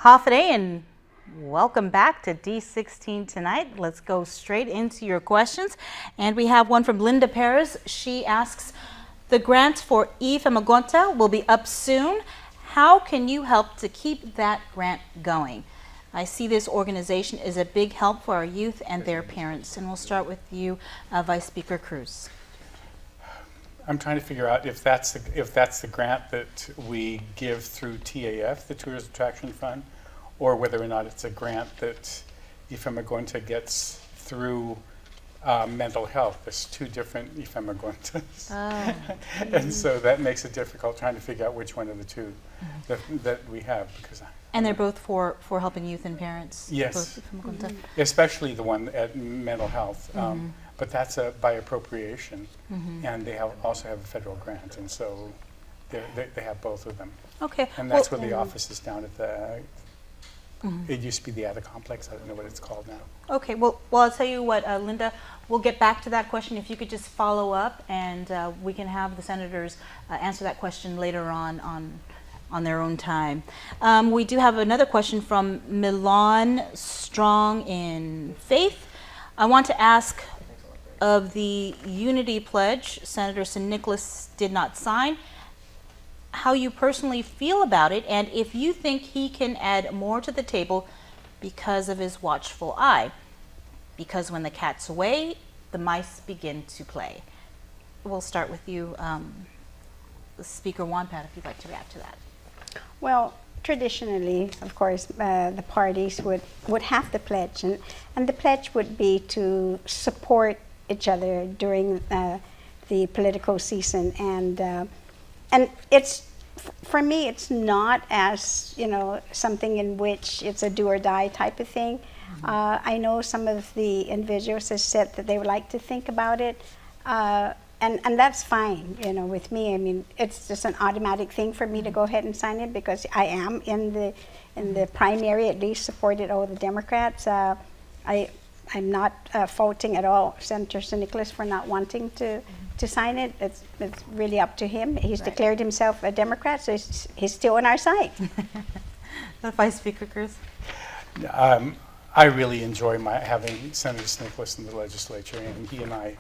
Hafide, and welcome back to D16 tonight. Let's go straight into your questions. And we have one from Linda Perez. She asks, the grant for Ifemagonta will be up soon. How can you help to keep that grant going? I see this organization is a big help for our youth and their parents. And we'll start with you, Vice Speaker Cruz. I'm trying to figure out if that's the grant that we give through TAF, the Tourist Attraction Fund, or whether or not it's a grant that Ifemagonta gets through mental health. There's two different Ifemagontas. And so that makes it difficult trying to figure out which one of the two that we have. And they're both for helping youth and parents? Yes, especially the one at mental health. But that's by appropriation, and they also have a federal grant, and so they have both of them. Okay. And that's where the office is down at the, it used to be the Ada Complex, I don't know what it's called now. Okay, well I'll tell you what, Linda, we'll get back to that question. If you could just follow up, and we can have the senators answer that question later on their own time. We do have another question from Milan Strong in Faith. I want to ask, of the Unity Pledge Senator St. Nicholas did not sign, how you personally feel about it, and if you think he can add more to the table because of his watchful eye. Because when the cat's away, the mice begin to play. We'll start with you, Speaker Wampat, if you'd like to react to that. Well, traditionally, of course, the parties would have the pledge, and the pledge would be to support each other during the political season, and it's, for me, it's not as, you know, something in which it's a do or die type of thing. I know some of the individuals have said that they would like to think about it, and that's fine, you know, with me. I mean, it's just an automatic thing for me to go ahead and sign it because I am in the primary, at least, supported all the Democrats. I'm not faulting at all Senator St. Nicholas for not wanting to sign it. It's really up to him. He's declared himself a Democrat, so he's still on our side. Vice Speaker Cruz. I really enjoy having Senator St. Nicholas in the legislature, and he and I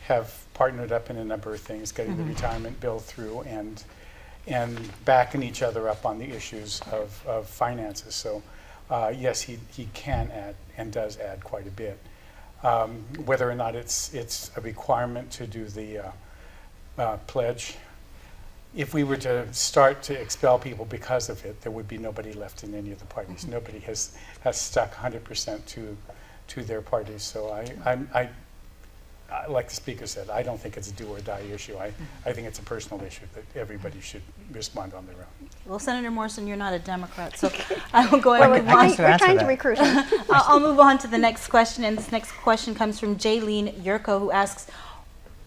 have partnered up in a number of things, getting the retirement bill through and backing each other up on the issues of finances. So yes, he can add and does add quite a bit. Whether or not it's a requirement to do the pledge, if we were to start to expel people because of it, there would be nobody left in any of the parties. Nobody has stuck 100% to their parties. So I like the Speaker said, I don't think it's a do or die issue. I think it's a personal issue that everybody should respond on their own. Well, Senator Morrison, you're not a Democrat, so I will go ahead and we're trying to recruit him. I'll move on to the next question, and this next question comes from Jaylene Yurko, who asks,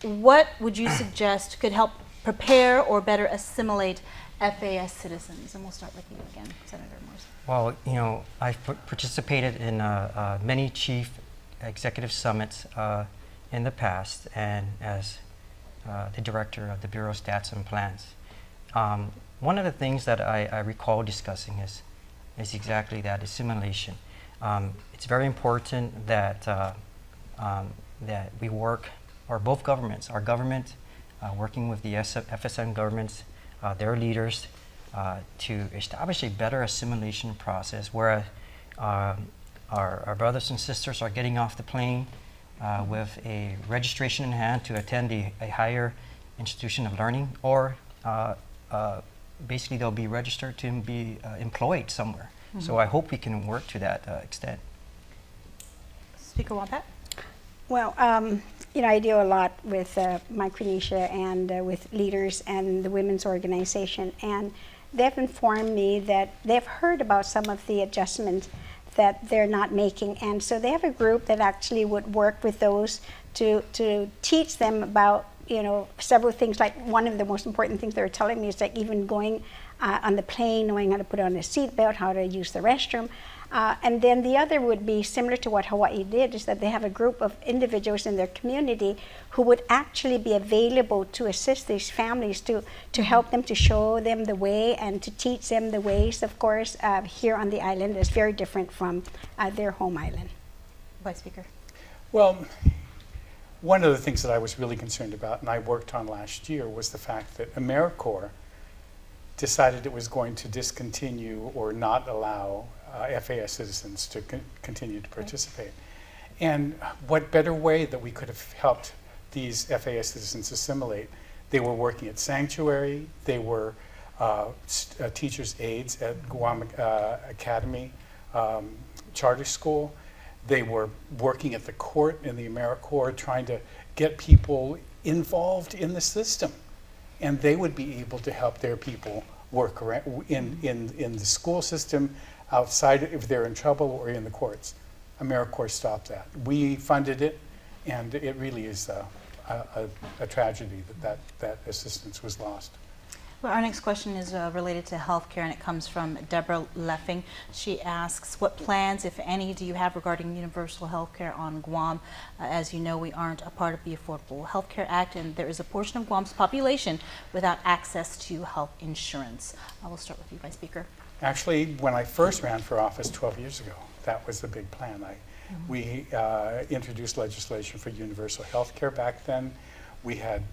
what would you suggest could help prepare or better assimilate FAS citizens? And we'll start with you again, Senator Morrison. Well, you know, I've participated in many chief executive summits in the past, and as the director of the Bureau of Stats and Plans. One of the things that I recall discussing is exactly that, assimilation. It's very important that that we work, or both governments, our government working with the FSM governments, their leaders, to establish a better assimilation process where our brothers and sisters are getting off the plane with a registration in hand to attend a higher institution of learning, or basically they'll be registered to be employed somewhere. So I hope we can work to that extent. Speaker Wampat? Well, you know, I deal a lot with Micronesia and with leaders and the women's organization, and they've informed me that they've heard about some of the adjustments that they're not making, and so they have a group that actually would work with those to teach them about, you know, several things. Like, one of the most important things they were telling me is like even going on the plane, knowing how to put on a seatbelt, how to use the restroom. And then the other would be similar to what Hawaii did, is that they have a group of individuals in their community who would actually be available to assist these families, to help them, to show them the way and to teach them the ways, of course, here on the island is very different from their home island. Vice Speaker. Well, one of the things that I was really concerned about, and I worked on last year, was the fact that AmeriCorps decided it was going to discontinue or not allow FAS citizens to continue to participate. And what better way that we could have helped these FAS citizens assimilate? They were working at Sanctuary, they were teachers' aides at Guam Academy Charter School. They were working at the court in the AmeriCorps trying to get people involved in the system. And they would be able to help their people work around in the school system, outside if they're in trouble, or in the courts. AmeriCorps stopped that. We funded it, and it really is a tragedy that assistance was lost. Well, our next question is related to healthcare, and it comes from Deborah Leffing. She asks, what plans, if any, do you have regarding universal healthcare on Guam? As you know, we aren't a part of the Affordable Healthcare Act, and there is a portion of Guam's population without access to health insurance. I will start with you, Vice Speaker. Actually, when I first ran for office 12 years ago, that was the big plan. We introduced legislation for universal health care back then. We had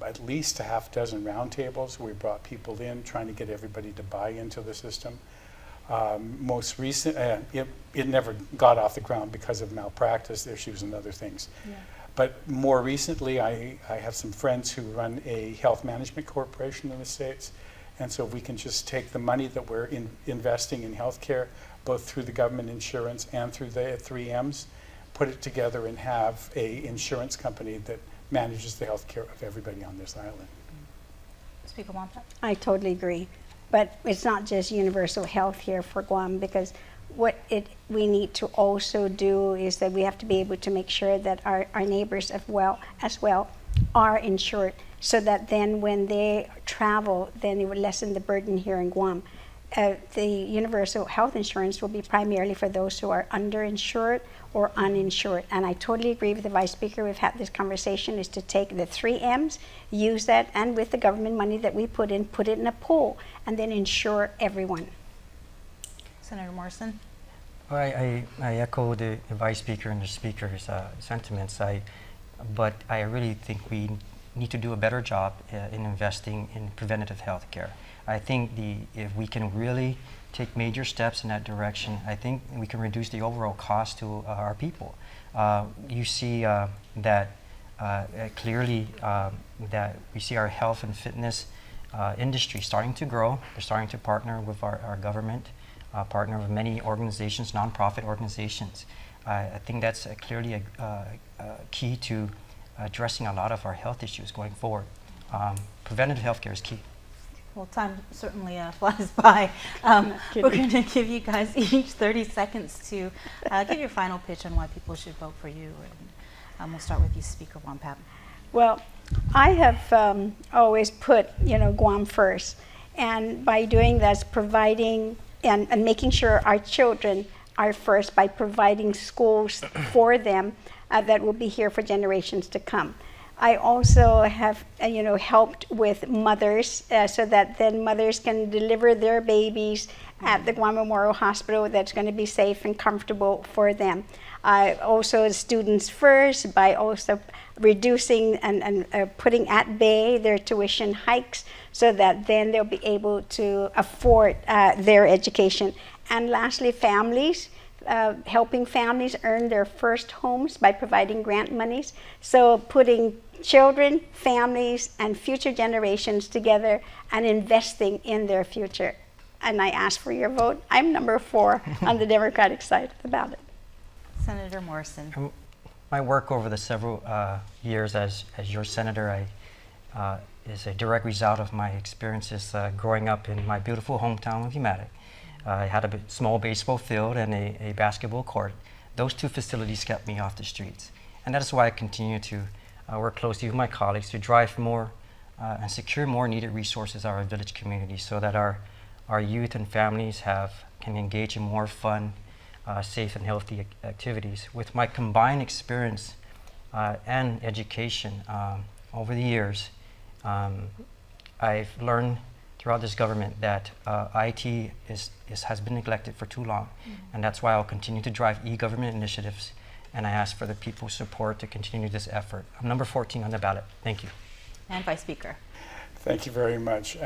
at least a half dozen roundtables. We brought people in, trying to get everybody to buy into the system. Most recent, it never got off the ground because of malpractice issues and other things. Yeah. But more recently, I have some friends who run a health management corporation in the States. And so if we can just take the money that we're investing in healthcare, both through the government insurance and through the 3Ms, put it together and have a insurance company that manages the health care of everybody on this island. Speaker Wampa? I totally agree. But it's not just universal health here for Guam, because what we need to also do is that we have to be able to make sure that our neighbors as well are insured, so that then when they travel, then it would lessen the burden here in Guam. The universal health insurance will be primarily for those who are underinsured or uninsured. And I totally agree with the Vice Speaker. We've had this conversation, is to take the 3Ms, use that, and with the government money that we put it in a pool, and then insure everyone. Senator Morrison? Well, I echo the Vice Speaker and the Speaker's sentiments. But I really think we need to do a better job in investing in preventative health care. I think if we can really take major steps in that direction, I think we can reduce the overall cost to our people. You see that clearly that we see our health and fitness industry starting to grow. They're starting to partner with our government, partner with many organizations, nonprofit organizations. I think that's clearly a key to addressing a lot of our health issues going forward. Preventative health care is key. Well, time certainly flies by. We're going to give you guys each 30 seconds to give your final pitch on why people should vote for you. And we'll start with you, Speaker Wampa. Well, I have always put Guam first, and by doing that, providing and making sure our children are first by providing schools for them that will be here for generations to come. I also have, helped with mothers so that then mothers can deliver their babies at the Guam Memorial Hospital that's going to be safe and comfortable for them. Also students first by also reducing and putting at bay their tuition hikes so that then they'll be able to afford their education. And lastly, families. Helping families earn their first homes by providing grant monies. So putting children, families, and future generations together and investing in their future. And I ask for your vote. I'm number 4 on the Democratic side of the ballot. Senator Morrison. My work over the several years as your senator is a direct result of my experiences growing up in my beautiful hometown of Umatilla. I had a small baseball field and a basketball court. Those 2 facilities kept me off the streets. And that is why I continue to work closely with my colleagues to drive more and secure more needed resources in our village community so that our youth and families can engage in more fun, safe and healthy activities. With my combined experience and education over the years, I've learned throughout this government that IT has been neglected for too long, and that's why I'll continue to drive e-government initiatives, and I ask for the people's support to continue this effort. I'm number 14 on the ballot. Thank you. And Vice Speaker. Thank you very much.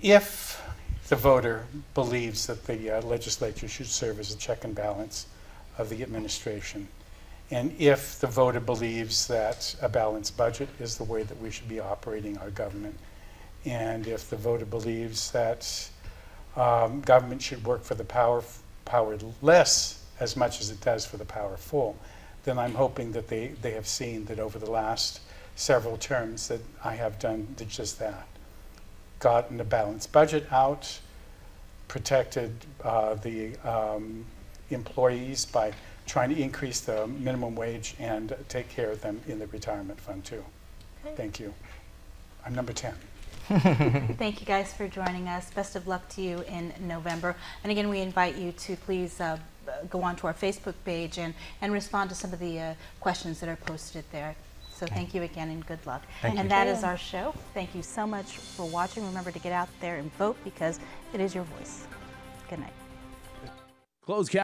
If the voter believes that the legislature should serve as a check and balance of the administration, and if the voter believes that a balanced budget is the way that we should be operating our government, and if the voter believes that government should work for the powerless as much as it does for the powerful, then I'm hoping that they have seen that over the last several terms that I have done just that. Gotten a balanced budget out, protected the employees by trying to increase the minimum wage and take care of them in the retirement fund too. Okay. Thank you. I'm number 10. Thank you guys for joining us. Best of luck to you in November. And again, we invite you to please go onto our Facebook page and respond to some of the questions that are posted there. So thank you again and good luck. Thank you. And that is our show. Thank you so much for watching. Remember to get out there and vote because it is your voice. Good night. Closed